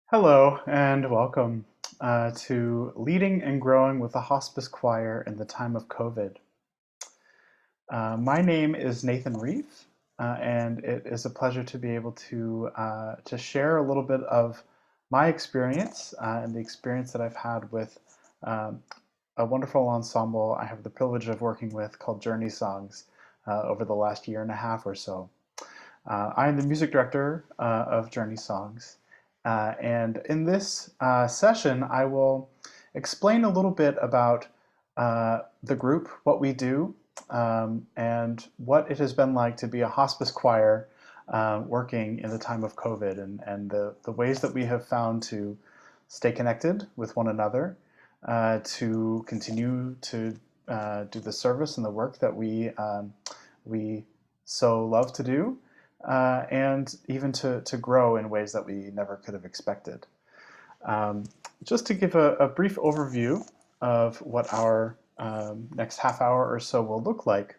Hello and welcome to Leading and Growing with the Hospice Choir in the Time of COVID. My name is Nathan Reiff, and it is a pleasure to be able to share a little bit of my experience and the experience that I've had with um, a wonderful ensemble I have the privilege of working with called JourneySongs over the last year and a half or so. I am the music director of JourneySongs, and in this session, I will explain a little bit about the group, what we do, and what it has been like to be a hospice choir working in the time of COVID, and the ways that we have found to stay connected with one another, to continue to do the service and the work that we so love to do, and even to grow in ways that we never could have expected. Um, just to give a brief overview of what our next half hour or so will look like,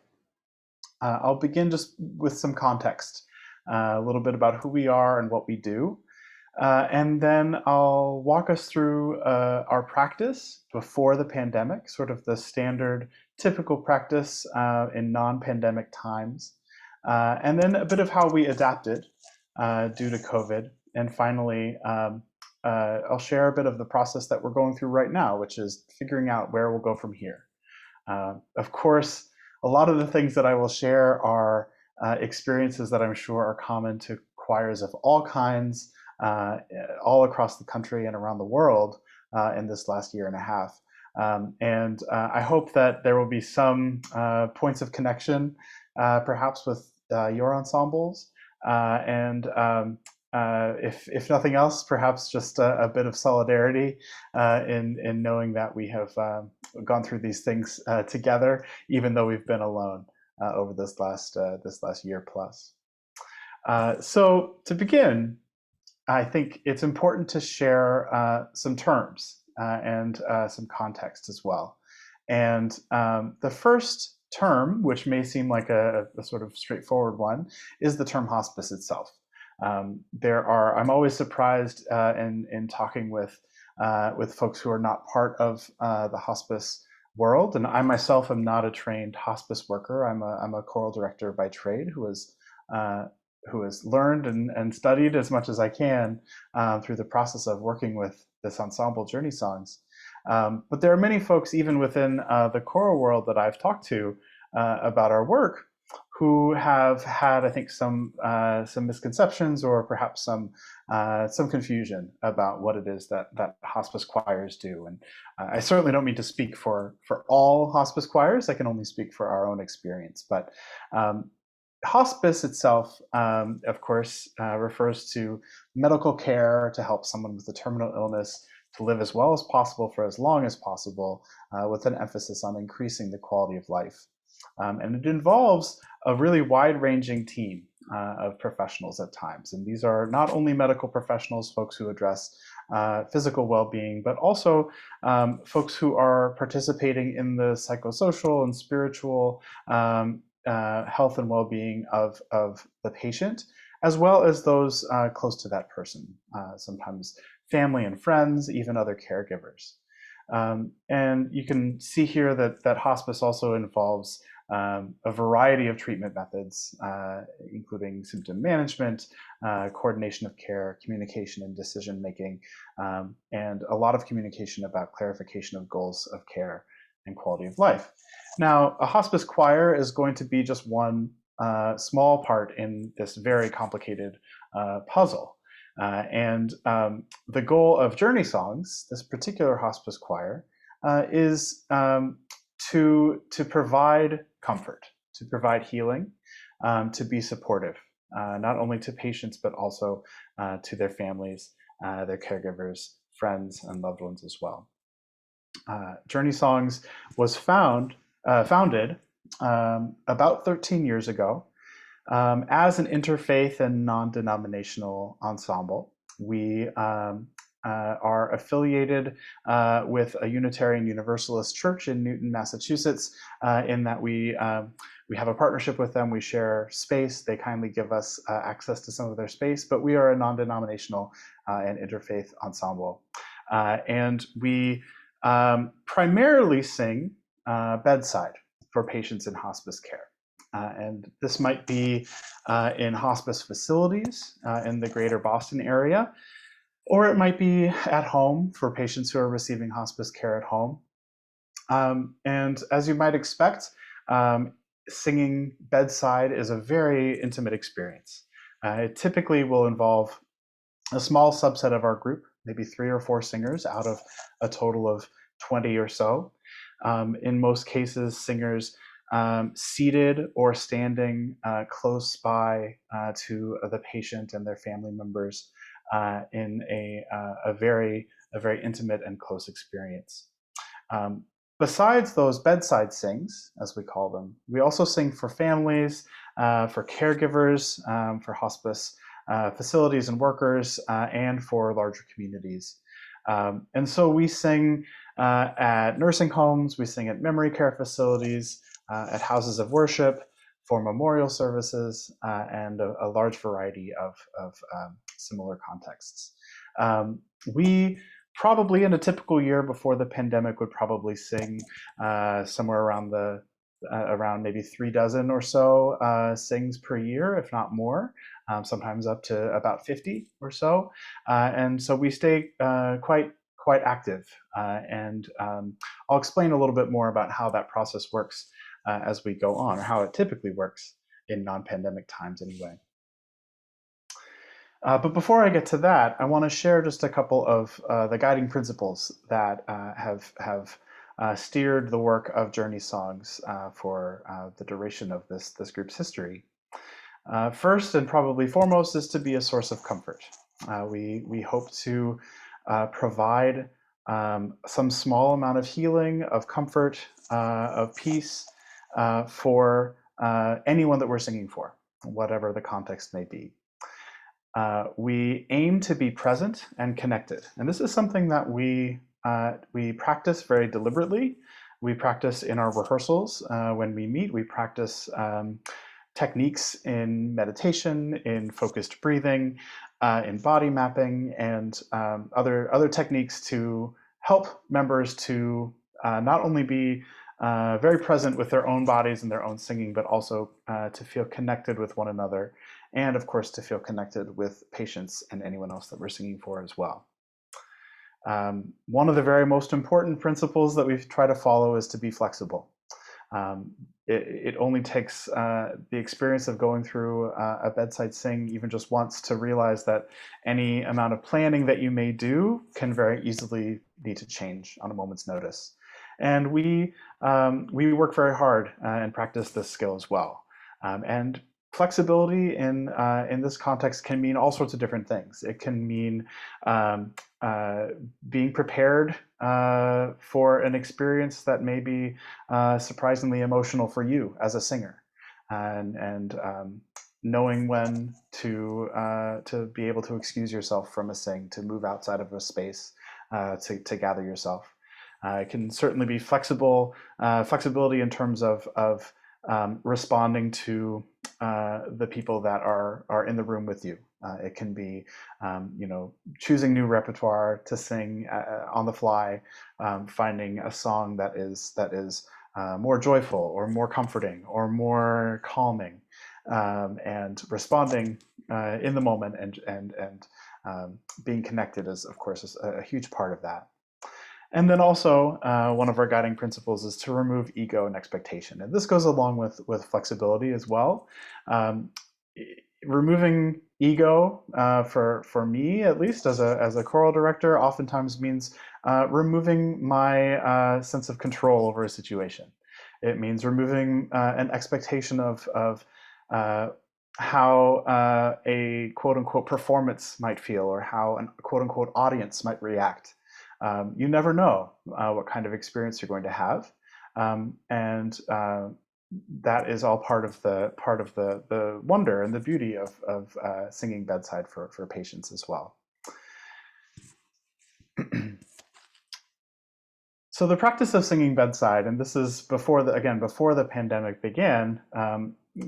I'll begin just with some context, a little bit about who we are and what we do. And then I'll walk us through our practice before the pandemic, sort of the standard, typical practice in non-pandemic times. And then a bit of how we adapted due to COVID. And finally, I'll share a bit of the process that we're going through right now, which is figuring out where we'll go from here. Of course, a lot of the things that I will share are experiences that I'm sure are common to choirs of all kinds, all across the country and around the world in this last year and a half. And I hope that there will be some points of connection, perhaps with your ensembles, and if nothing else, perhaps just a bit of solidarity in knowing that we have gone through these things together, even though we've been alone over this last year plus. So to begin, I think it's important to share some terms and some context as well. And the first term, which may seem like a sort of straightforward one, is the term hospice itself. I'm always surprised in talking with folks who are not part of the hospice world, and I myself am not a trained hospice worker. I'm a choral director by trade who has learned and studied as much as I can through the process of working with this ensemble, JourneySongs. But there are many folks, even within the choral world, that I've talked to about our work, who have had, I think, some misconceptions or perhaps some confusion about what it is that hospice choirs do. And I certainly don't mean to speak for all hospice choirs. I can only speak for our own experience. But hospice itself, of course, refers to medical care to help someone with a terminal illness to live as well as possible for as long as possible, with an emphasis on increasing the quality of life. And it involves a really wide-ranging team of professionals at times. And these are not only medical professionals, folks who address physical well-being, but also folks who are participating in the psychosocial and spiritual health and well-being of the patient, as well as those close to that person, sometimes family and friends, even other caregivers. And you can see here that hospice also involves a variety of treatment methods, including symptom management, coordination of care, communication and decision making, and a lot of communication about clarification of goals of care and quality of life. Now, a hospice choir is going to be just one small part in this very complicated puzzle. And the goal of JourneySongs, this particular hospice choir, is to provide comfort, to provide healing, to be supportive, not only to patients, but also to their families, their caregivers, friends, and loved ones as well. JourneySongs was founded about 13 years ago as an interfaith and non-denominational ensemble. We are affiliated with a Unitarian Universalist church in Newton, Massachusetts, in that we we have a partnership with them. We share space. They kindly give us access to some of their space, but we are a non-denominational and interfaith ensemble. And we primarily sing bedside for patients in hospice care. And this might be in hospice facilities in the greater Boston area, or it might be at home for patients who are receiving hospice care at home. And as you might expect, singing bedside is a very intimate experience. It typically will involve a small subset of our group, maybe 3 or 4 singers out of a total of 20 or so. In most cases, singers seated or standing close by to the patient and their family members in a very intimate and close experience. Besides those bedside sings, as we call them, we also sing for families, for caregivers, for hospice facilities and workers, and for larger communities. And so we sing at nursing homes, we sing at memory care facilities, at houses of worship, for memorial services, and a large variety of similar contexts. We probably in a typical year before the pandemic would probably sing somewhere around maybe 3 dozen or so sings per year, if not more, sometimes up to about 50 or so. And so we stay quite active. And I'll explain a little bit more about how that process works as we go on, or how it typically works in non-pandemic times anyway. But before I get to that, I want to share just a couple of the guiding principles that have steered the work of JourneySongs for the duration of this group's history. First and probably foremost is to be a source of comfort. We hope to provide some small amount of healing, of comfort, of peace for anyone that we're singing for, whatever the context may be. We aim to be present and connected. And this is something that we practice very deliberately. We practice in our rehearsals when we meet. We practice techniques in meditation, in focused breathing, in body mapping, and other techniques to help members to not only be very present with their own bodies and their own singing, but also to feel connected with one another, and of course to feel connected with patients and anyone else that we're singing for as well. One of the very most important principles that we try to follow is to be flexible. It only takes the experience of going through a bedside sing even just once to realize that any amount of planning that you may do can very easily need to change on a moment's notice. And we work very hard and practice this skill as well. And flexibility in this context can mean all sorts of different things. It can mean being prepared for an experience that may be surprisingly emotional for you as a singer, and knowing when to be able to excuse yourself from a sing, to move outside of a space to gather yourself. It can certainly be flexibility in terms of responding to the people that are in the room with you. It can be, choosing new repertoire to sing on the fly, finding a song that is more joyful or more comforting or more calming, and responding in the moment and being connected is, of course, a huge part of that. And then also, one of our guiding principles is to remove ego and expectation. And this goes along with flexibility as well. Removing ego, for me at least, as a choral director, oftentimes means removing my sense of control over a situation. It means removing an expectation of how a quote-unquote performance might feel, or how a quote-unquote audience might react. You never know what kind of experience you're going to have, and that is all part of the wonder and the beauty of singing bedside for patients as well. So the practice of singing bedside, and this is before the pandemic began,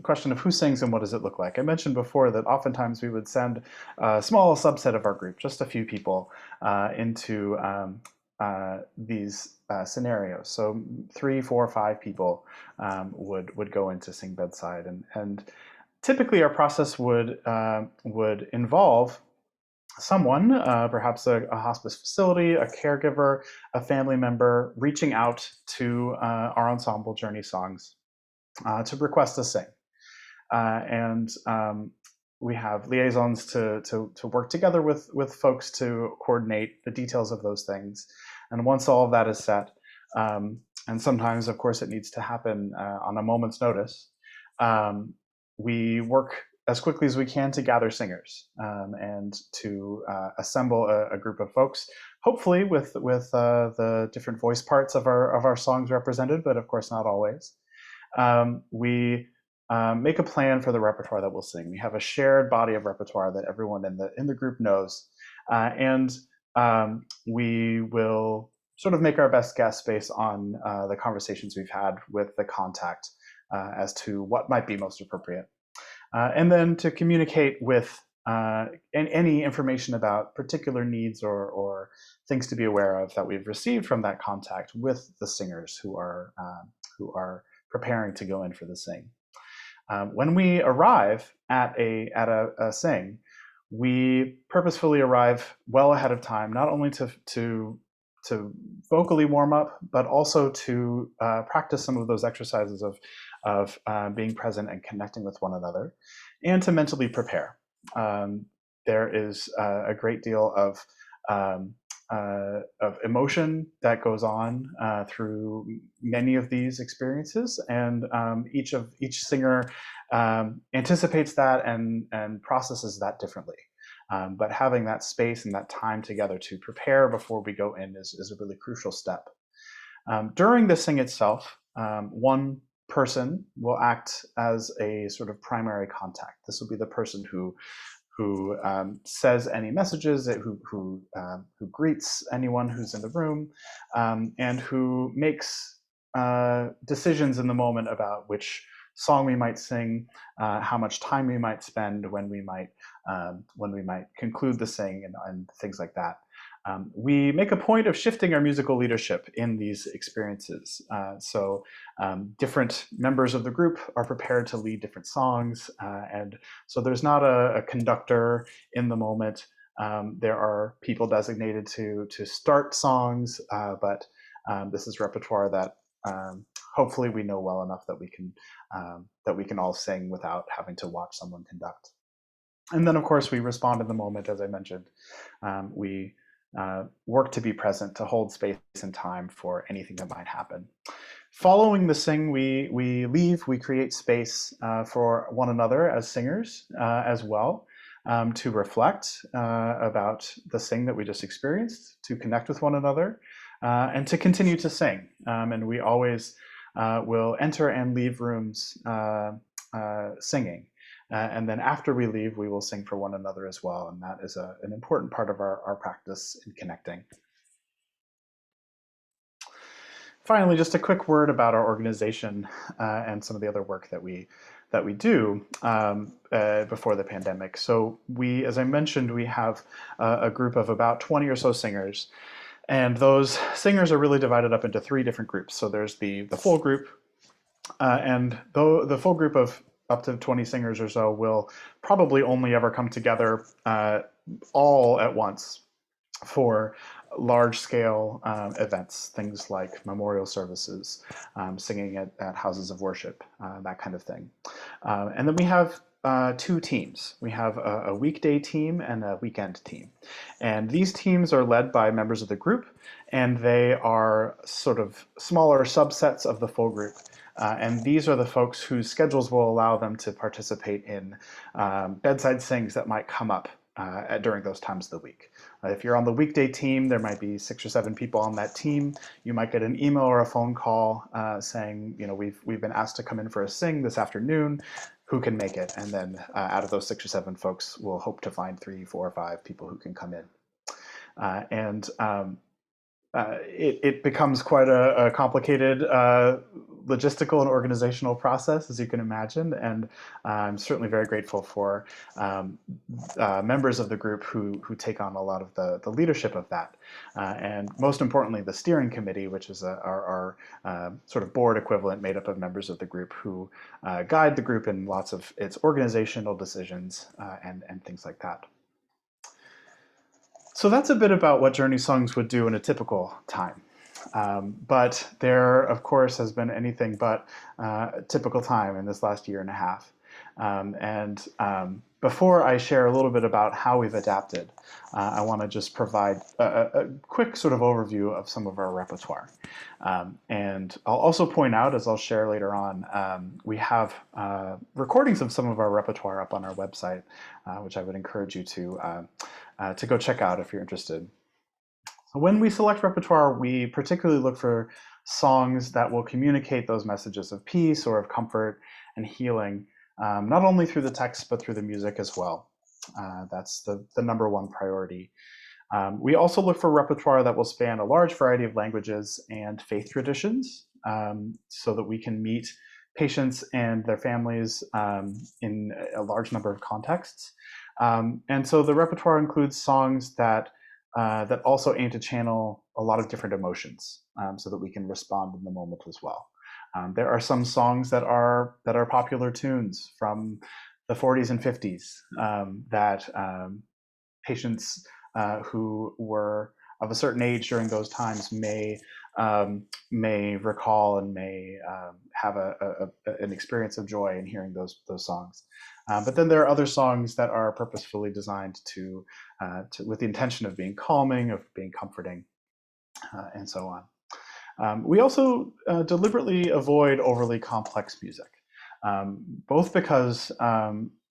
question of who sings and what does it look like. I mentioned before that oftentimes we would send a small subset of our group, just a few people, into these scenarios. So 3, 4, 5 people would go in to sing bedside, and typically our process would involve someone, perhaps a hospice facility, a caregiver, a family member, reaching out to our ensemble JourneySongs to request a sing. And we have liaisons to work together with folks to coordinate the details of those things. And once all of that is set, and sometimes, of course, it needs to happen on a moment's notice, we work as quickly as we can to gather singers and to assemble a group of folks, hopefully with the different voice parts of our songs represented, but of course not always. We make a plan for the repertoire that we'll sing. We have a shared body of repertoire that everyone in the group knows, and we will sort of make our best guess based on the conversations we've had with the contact as to what might be most appropriate. And then to communicate with any information about particular needs or things to be aware of that we've received from that contact with the singers who are preparing to go in for the sing. When we arrive at a sing, we purposefully arrive well ahead of time, not only to vocally warm up, but also to practice some of those exercises of being present and connecting with one another, and to mentally prepare. There is a great deal of emotion that goes on through many of these experiences, and each singer anticipates that and processes that differently. But having that space and that time together to prepare before we go in is a really crucial step. During the sing itself, one person will act as a sort of primary contact. This will be the person who says any messages, who greets anyone who's in the room, and who makes decisions in the moment about which song we might sing, how much time we might spend, when we might conclude the sing, and things like that. We make a point of shifting our musical leadership in these experiences. So different members of the group are prepared to lead different songs. And so there's not a conductor in the moment. There are people designated to start songs, but this is repertoire that hopefully we know well enough that we can all sing without having to watch someone conduct. And then, of course, we respond in the moment, as I mentioned. We work to be present, to hold space and time for anything that might happen. Following the sing, we leave, we create space for one another as singers as well, to reflect about the sing that we just experienced, to connect with one another, and to continue to sing. And we always will enter and leave rooms singing. And then after we leave, we will sing for one another as well. And that is an important part of our practice in connecting. Finally, just a quick word about our organization and some of the other work that we do before the pandemic. So we, as I mentioned, we have a group of about 20 or so singers. And those singers are really divided up into 3 different groups. So there's the full group, and the full group of up to 20 singers or so will probably only ever come together all at once for large-scale events, things like memorial services, singing at houses of worship, that kind of thing. And then we have 2 teams. We have a weekday team and a weekend team. And these teams are led by members of the group, and they are sort of smaller subsets of the full group. And these are the folks whose schedules will allow them to participate in bedside sings that might come up during those times of the week. If you're on the weekday team, there might be 6 or 7 people on that team. You might get an email or a phone call saying, you know, we've been asked to come in for a sing this afternoon. Who can make it? And then out of those 6 or 7 folks, we'll hope to find 3, 4, or 5 people who can come in. it becomes quite a complicated logistical and organizational process, as you can imagine. And I'm certainly very grateful for members of the group who take on a lot of the leadership of that. And most importantly, the steering committee, which is our sort of board equivalent made up of members of the group who guide the group in lots of its organizational decisions and things like that. So that's a bit about what JourneySongs would do in a typical time. But there, of course, has been anything but a typical time in this last year and a half. Before I share a little bit about how we've adapted, I want to just provide a quick sort of overview of some of our repertoire. And I'll also point out, as I'll share later on, we have recordings of some of our repertoire up on our website, which I would encourage you to go check out if you're interested. When we select repertoire, we particularly look for songs that will communicate those messages of peace or of comfort and healing, not only through the text, but through the music as well. That's the number one priority. We also look for repertoire that will span a large variety of languages and faith traditions, so that we can meet patients and their families in a large number of contexts. And so the repertoire includes songs that also aim to channel a lot of different emotions, so that we can respond in the moment as well. There are some songs that are popular tunes from the 40s and 50s that patients who were of a certain age during those times may recall and may have an experience of joy in hearing those songs. But then there are other songs that are purposefully designed with the intention of being calming, of being comforting, and so on. We also deliberately avoid overly complex music, both because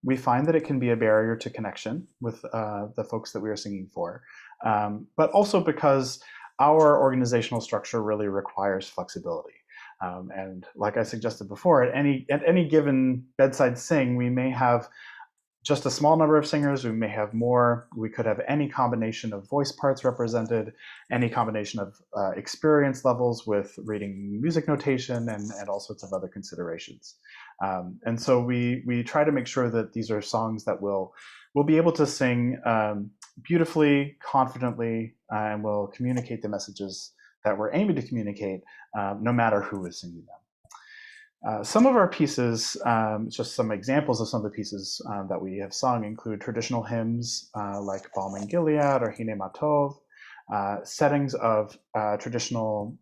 we find that it can be a barrier to connection with the folks that we are singing for, but also because our organizational structure really requires flexibility. And like I suggested before, at any given bedside sing, we may have just a small number of singers, we may have more, we could have any combination of voice parts represented, any combination of experience levels with reading music notation and all sorts of other considerations. And so we try to make sure that these are songs that we'll be able to sing beautifully, confidently, and will communicate the messages that we're aiming to communicate, no matter who is singing them. Some of our pieces, just some examples of some of the pieces that we have sung, include traditional hymns like Balm in Gilead or Hine Matov, settings of traditional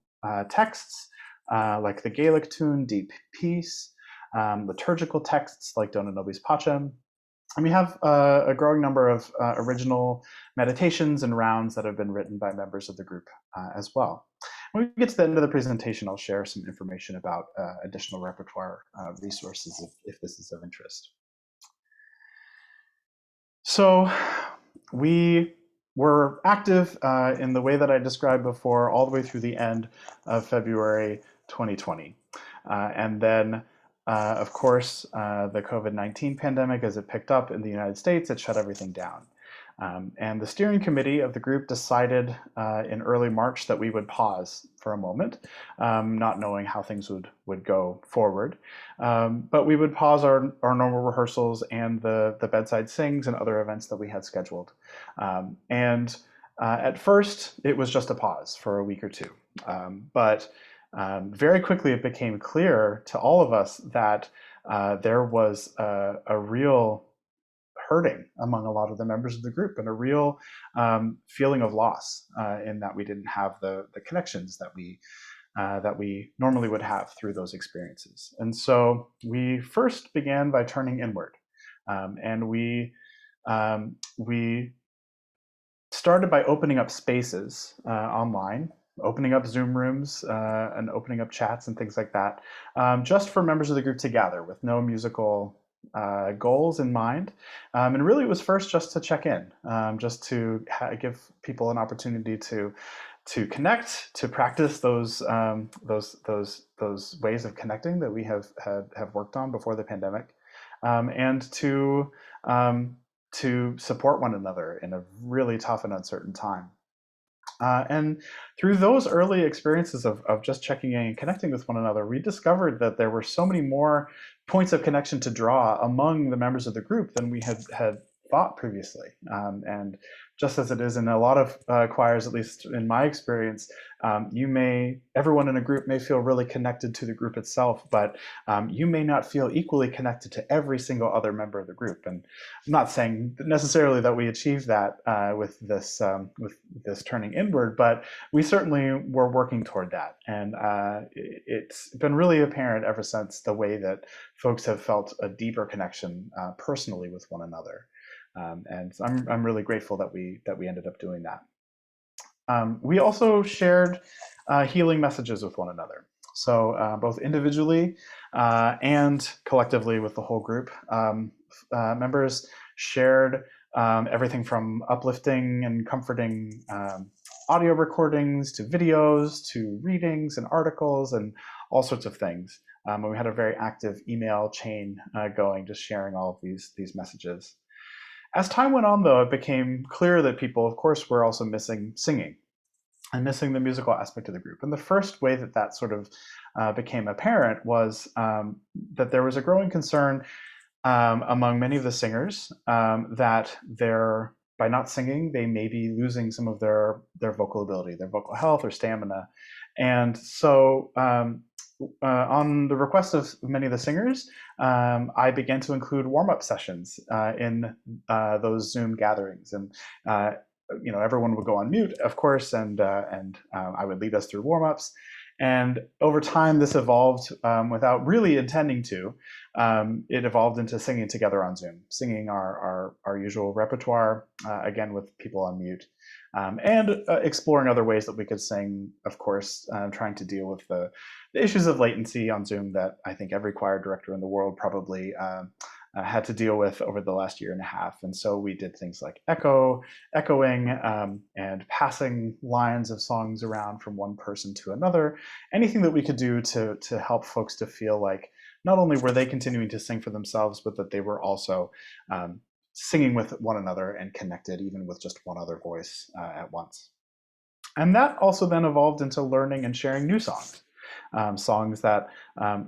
texts like the Gaelic tune Deep Peace, liturgical texts like Dona Nobis Pacem. And we have a growing number of original meditations and rounds that have been written by members of the group as well. When we get to the end of the presentation, I'll share some information about additional repertoire resources if this is of interest. So we were active in the way that I described before, all the way through the end of February 2020. And then, of course, the COVID-19 pandemic, as it picked up in the United States, it shut everything down. And the steering committee of the group decided in early March that we would pause for a moment, not knowing how things would go forward. But we would pause our normal rehearsals and the bedside sings and other events that we had scheduled. At first, it was just a pause for a week or two. But very quickly, it became clear to all of us that there was a real hurting among a lot of the members of the group, and a real feeling of loss in that we didn't have the connections that we normally would have through those experiences. And so we first began by turning inward, and we started by opening up spaces online, opening up Zoom rooms and opening up chats and things like that, just for members of the group to gather with no musical goals in mind. And really it was first just to check in, just to give people an opportunity to connect, to practice those ways of connecting that we have worked on before the pandemic, and to support one another in a really tough and uncertain time. And through those early experiences of just checking in and connecting with one another, we discovered that there were so many more points of connection to draw among the members of the group than we had thought previously. And just as it is in a lot of choirs, at least in my experience, everyone in a group may feel really connected to the group itself, but you may not feel equally connected to every single other member of the group. And I'm not saying necessarily that we achieved that with this turning inward, but we certainly were working toward that. And it's been really apparent ever since the way that folks have felt a deeper connection personally with one another. And so I'm really grateful that we ended up doing that. We also shared healing messages with one another. So both individually and collectively with the whole group, members shared everything from uplifting and comforting audio recordings to videos to readings and articles and all sorts of things. And we had a very active email chain going, just sharing all of these messages. As time went on, though, it became clear that people, of course, were also missing singing and missing the musical aspect of the group. And the first way that sort of became apparent was that there was a growing concern among many of the singers that by not singing, they may be losing some of their vocal ability, their vocal health or stamina. And so on the request of many of the singers, I began to include warm-up sessions in those Zoom gatherings. And everyone would go on mute, of course, and I would lead us through warm-ups. And over time, this evolved without really intending to. It evolved into singing together on Zoom, singing our usual repertoire, again with people on mute, and exploring other ways that we could sing, of course, trying to deal with the issues of latency on Zoom that I think every choir director in the world probably had to deal with over the last year and a half. And so we did things like echoing and passing lines of songs around from one person to another, anything that we could do to help folks to feel like not only were they continuing to sing for themselves, but that they were also singing with one another and connected even with just one other voice at once. And that also then evolved into learning and sharing new songs. Songs that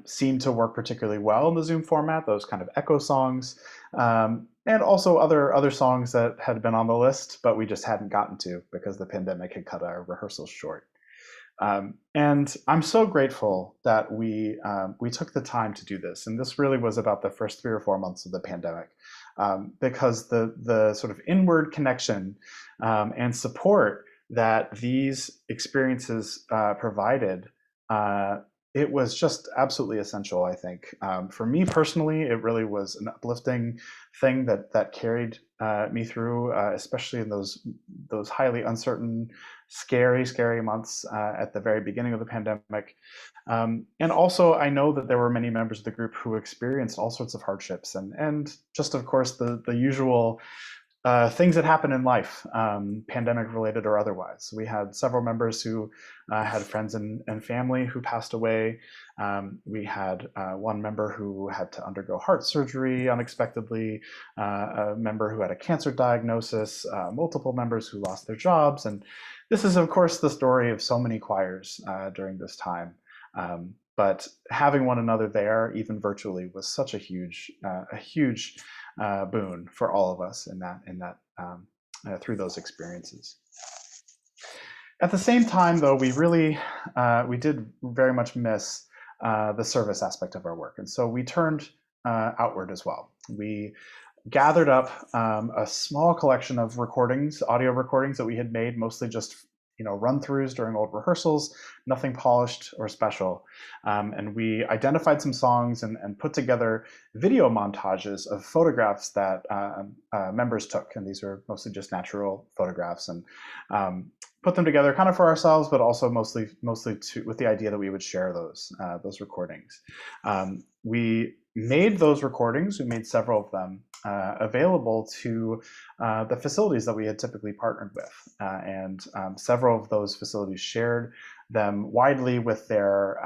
seem to work particularly well in the Zoom format, those kind of echo songs, and also other songs that had been on the list, but we just hadn't gotten to because the pandemic had cut our rehearsals short. And I'm so grateful that we took the time to do this. And this really was about the first 3 or 4 months of the pandemic, because the sort of inward connection and support that these experiences provided, it was just absolutely essential, I think. For me personally, it really was an uplifting thing that carried me through, especially in those highly uncertain, scary months at the very beginning of the pandemic. And also, I know that there were many members of the group who experienced all sorts of hardships and just, of course, the usual things that happen in life, pandemic related or otherwise. We had several members who had friends and family who passed away. We had one member who had to undergo heart surgery unexpectedly, a member who had a cancer diagnosis, multiple members who lost their jobs. And this is, of course, the story of so many choirs during this time. But having one another there, even virtually, was such a huge boon for all of us in that through those experiences. At the same time, though, we did very much miss the service aspect of our work, and so we turned outward as well. We gathered up a small collection of recordings, audio recordings that we had made, mostly just run-throughs during old rehearsals, nothing polished or special. And we identified some songs and put together video montages of photographs that members took. And these were mostly just natural photographs, and put them together kind of for ourselves, but also mostly with the idea that we would share those recordings. We made those recordings, we made several of them, available to the facilities that we had typically partnered with. And several of those facilities shared them widely with their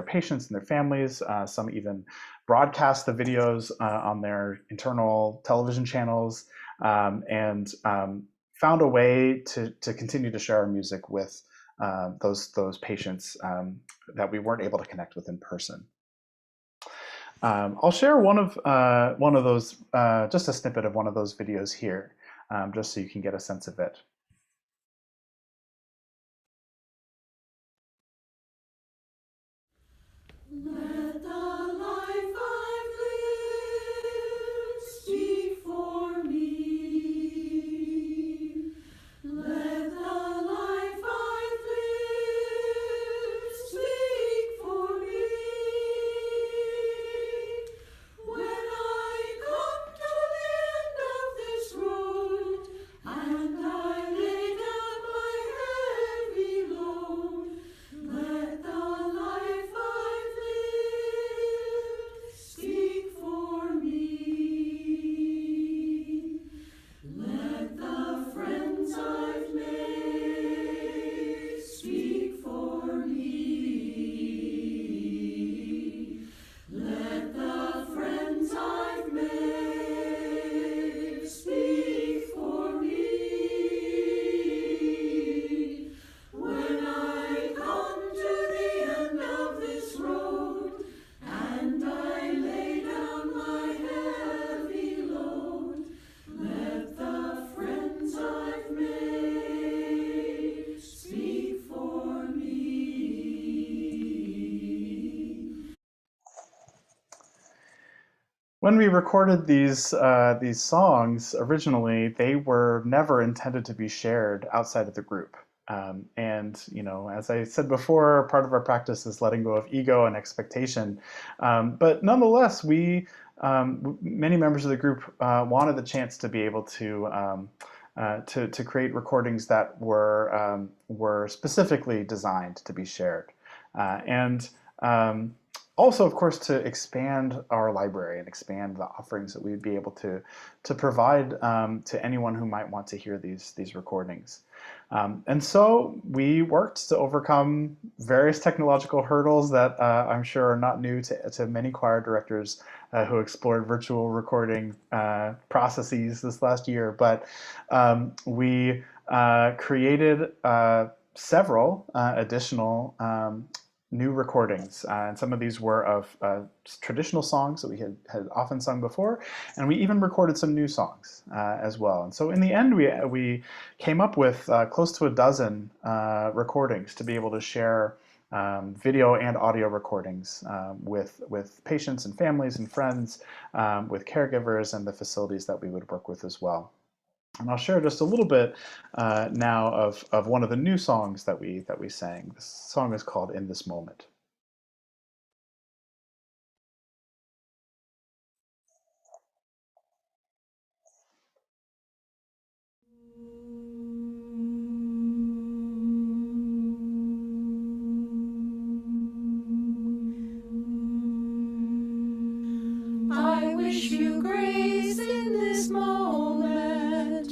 patients and their families. Some even broadcast the videos on their internal television channels. And found a way to continue to share our music with those patients that we weren't able to connect with in person. I'll share one of those, just a snippet of one of those videos here, just so you can get a sense of it. Let the life I've lived speak for me. Let the life I've lived speak for me. When I come to the end of this road and I lay down my heavy load, let the life I've lived speak for me. Let the friends I've made speak for me. Let the friends I've made speak for me. When I come to the end of this road and I lay down my heavy load, let the friends I've made speak for me. When we recorded these songs originally, they were never intended to be shared outside of the group. And as I said before, part of our practice is letting go of ego and expectation. But nonetheless, many members of the group wanted the chance to be able to create recordings that were specifically designed to be shared, and also, of course, to expand our library and expand the offerings that we'd be able to provide to anyone who might want to hear these recordings. And so we worked to overcome various technological hurdles that I'm sure are not new to many choir directors who explored virtual recording processes this last year. But we created several additional new recordings, and some of these were of traditional songs that we had often sung before, and we even recorded some new songs as well. And so in the end, we came up with close to a dozen recordings to be able to share video and audio recordings with patients and families and friends, with caregivers and the facilities that we would work with as well. And I'll share just a little bit now of one of the new songs that we sang. This song is called "In This Moment." I wish you grace in this moment.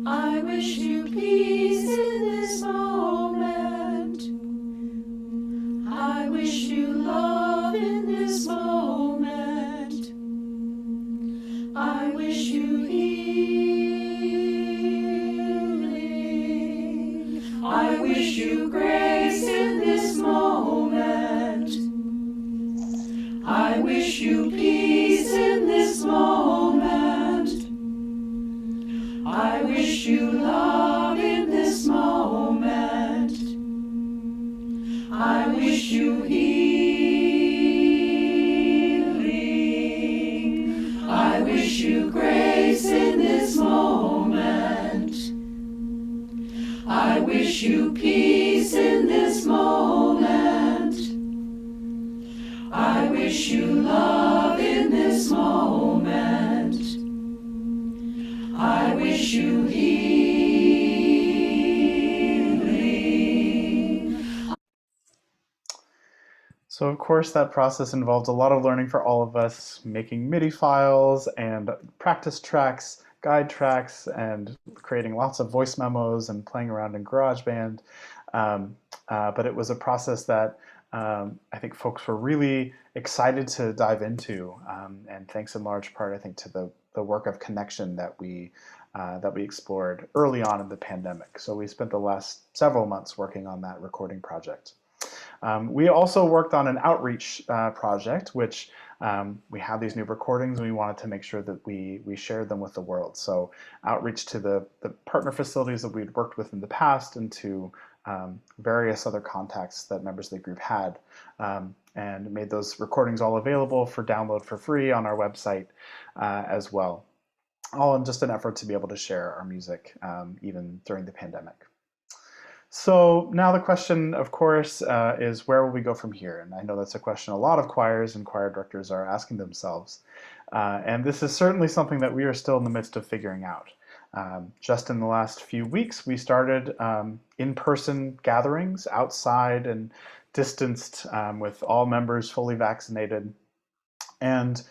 I wish you peace in this moment. I wish you love in this moment. I wish you healing. I wish you grace in this moment. I wish you peace in this moment. I wish you love in this moment. I wish you healing. I wish you grace in this moment. I wish you peace in this moment. I wish you love in this moment. I wish you healing. So of course that process involved a lot of learning for all of us, making MIDI files and practice tracks, guide tracks, and creating lots of voice memos and playing around in GarageBand. But it was a process that I think folks were really excited to dive into, and thanks in large part, I think, to the work of connection that we explored early on in the pandemic. So we spent the last several months working on that recording project. We also worked on an outreach project, which we had these new recordings and we wanted to make sure that we shared them with the world. So outreach to the partner facilities that we'd worked with in the past and to various other contacts that members of the group had, and made those recordings all available for download for free on our website as well. All in just an effort to be able to share our music even during the pandemic. So now the question, of course, is where will we go from here? And I know that's a question a lot of choirs and choir directors are asking themselves. And this is certainly something that we are still in the midst of figuring out. Just in the last few weeks, we started in-person gatherings outside and distanced with all members fully vaccinated. And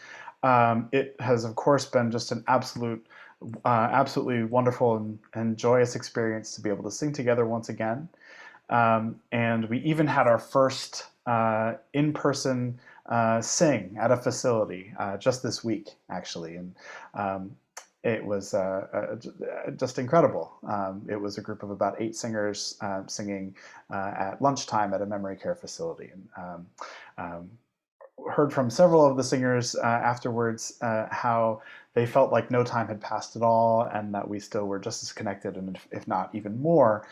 it has, of course, been just an absolutely wonderful and joyous experience to be able to sing together once again. And we even had our first in-person sing at a facility just this week, actually. And it was just incredible. It was a group of about 8 singers singing at lunchtime at a memory care facility. And heard from several of the singers afterwards how they felt like no time had passed at all, and that we still were just as connected, and if not even more,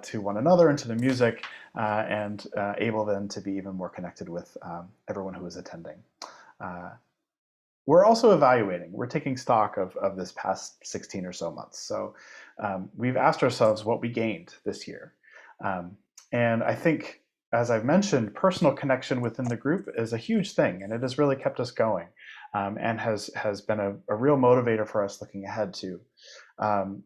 to one another and to the music, and able then to be even more connected with everyone who was attending. We're also evaluating, we're taking stock of this past 16 or so months. So we've asked ourselves what we gained this year. And I think, as I've mentioned, personal connection within the group is a huge thing, and it has really kept us going, and has been a real motivator for us looking ahead too. And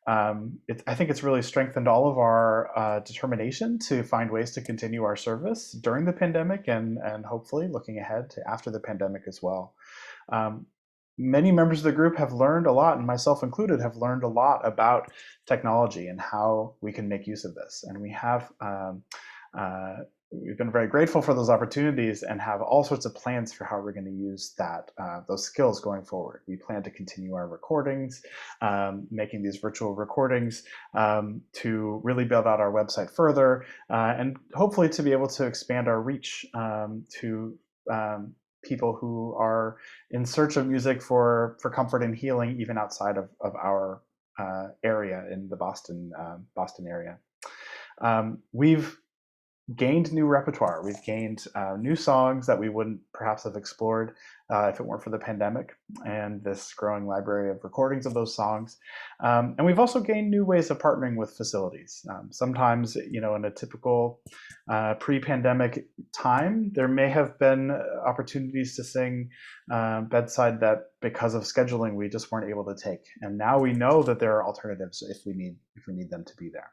I think it's really strengthened all of our determination to find ways to continue our service during the pandemic, and hopefully looking ahead to after the pandemic as well. Many members of the group have learned a lot, and myself included have learned a lot about technology and how we can make use of this. And we've been very grateful for those opportunities and have all sorts of plans for how we're going to use those skills going forward. We plan to continue our recordings, making these virtual recordings, to really build out our website further, and hopefully to be able to expand our reach to people who are in search of music for comfort and healing, even outside of our area in the Boston area. We've gained new repertoire. We've gained new songs that we wouldn't perhaps have explored if it weren't for the pandemic and this growing library of recordings of those songs. And we've also gained new ways of partnering with facilities. Sometimes, in a typical pre-pandemic time, there may have been opportunities to sing bedside that, because of scheduling, we just weren't able to take. And now we know that there are alternatives if we need them to be there.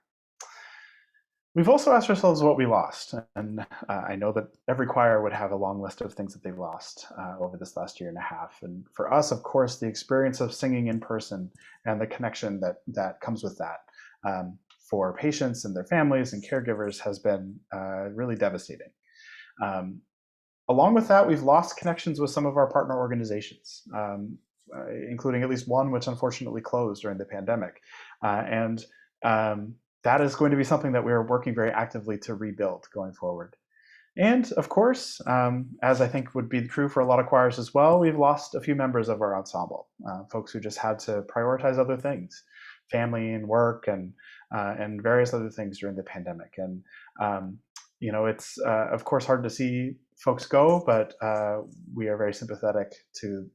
We've also asked ourselves what we lost, and I know that every choir would have a long list of things that they've lost over this last year and a half. And for us, of course, the experience of singing in person and the connection that comes with that for patients and their families and caregivers has been really devastating. Along with that, we've lost connections with some of our partner organizations, including at least one which unfortunately closed during the pandemic. That is going to be something that we are working very actively to rebuild going forward. And of course, as I think would be true for a lot of choirs as well, we've lost a few members of our ensemble, folks who just had to prioritize other things, family and work and various other things during the pandemic. And it's of course hard to see folks go, but we are very sympathetic to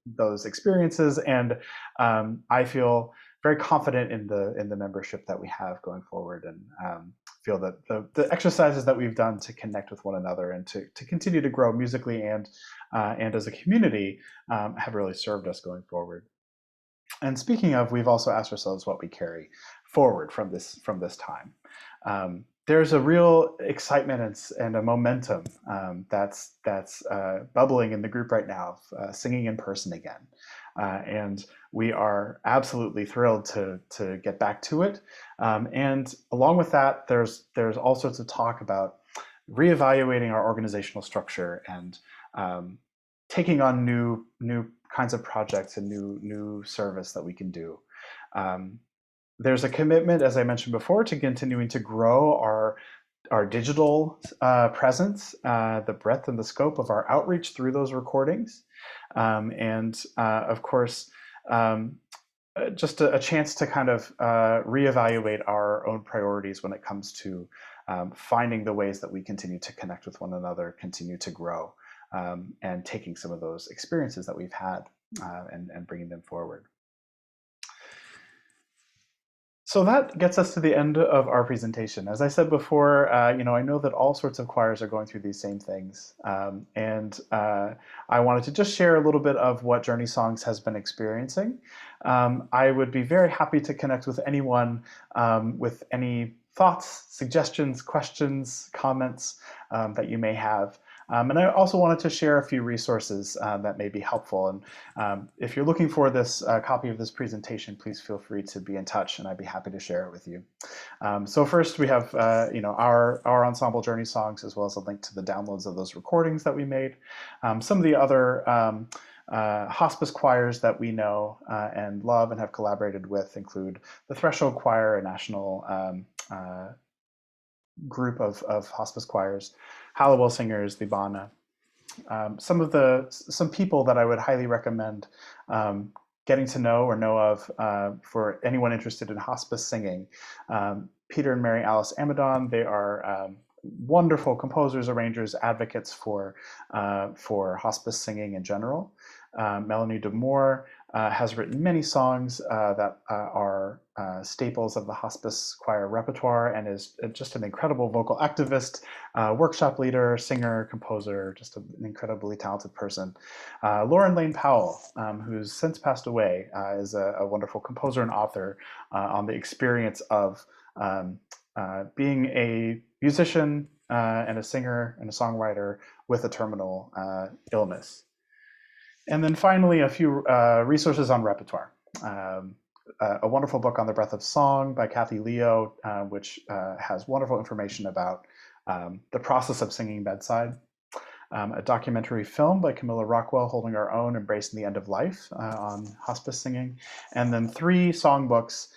those experiences, and I feel very confident in the membership that we have going forward, and feel that the exercises that we've done to connect with one another and to continue to grow musically and as a community have really served us going forward. And speaking of, we've also asked ourselves what we carry forward from this time. There's a real excitement and a momentum that's bubbling in the group right now of singing in person again. And we are absolutely thrilled to get back to it. And along with that, there's all sorts of talk about reevaluating our organizational structure and taking on new kinds of projects and new service that we can do. There's a commitment, as I mentioned before, to continuing to grow our digital presence, the breadth and the scope of our outreach through those recordings. Of course, just a chance to kind of reevaluate our own priorities when it comes to finding the ways that we continue to connect with one another, continue to grow, and taking some of those experiences that we've had and bringing them forward. So that gets us to the end of our presentation. As I said before, I know that all sorts of choirs are going through these same things. I wanted to just share a little bit of what JourneySongs has been experiencing. I would be very happy to connect with anyone with any thoughts, suggestions, questions, comments that you may have. And I also wanted to share a few resources that may be helpful. And if you're looking for this copy of this presentation, please feel free to be in touch, and I'd be happy to share it with you. So first, we have our ensemble JourneySongs, as well as a link to the downloads of those recordings that we made. Some of the other hospice choirs that we know and love and have collaborated with include the Threshold Choir, a national group of hospice choirs, Hallowell Singers, the D.M.A. Some people that I would highly recommend getting to know or know of for anyone interested in hospice singing. Peter and Mary Alice Amidon, they are wonderful composers, arrangers, advocates for hospice singing in general. Melanie DeMoore has written many songs that are staples of the hospice choir repertoire and is just an incredible vocal activist, workshop leader, singer, composer, just an incredibly talented person. Lauren Lane Powell, who's since passed away, is a wonderful composer and author on the experience of being a musician and a singer and a songwriter with a terminal illness. And then finally, a few resources on repertoire. A wonderful book on the breath of song by Kathy Leo, which has wonderful information about the process of singing bedside. A documentary film by Camilla Rockwell, Holding Our Own, Embracing the End of Life, on hospice singing. And then 3 songbooks,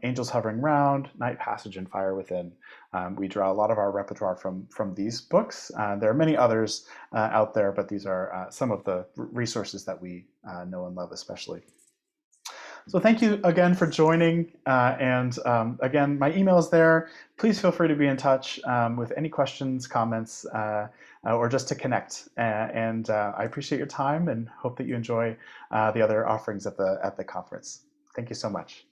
Angels Hovering Round, Night Passage, and Fire Within. We draw a lot of our repertoire from these books. There are many others out there, but these are some of the resources that we know and love especially. So thank you again for joining. Again, my email is there. Please feel free to be in touch with any questions, comments, or just to connect. I appreciate your time and hope that you enjoy the other offerings at the conference. Thank you so much.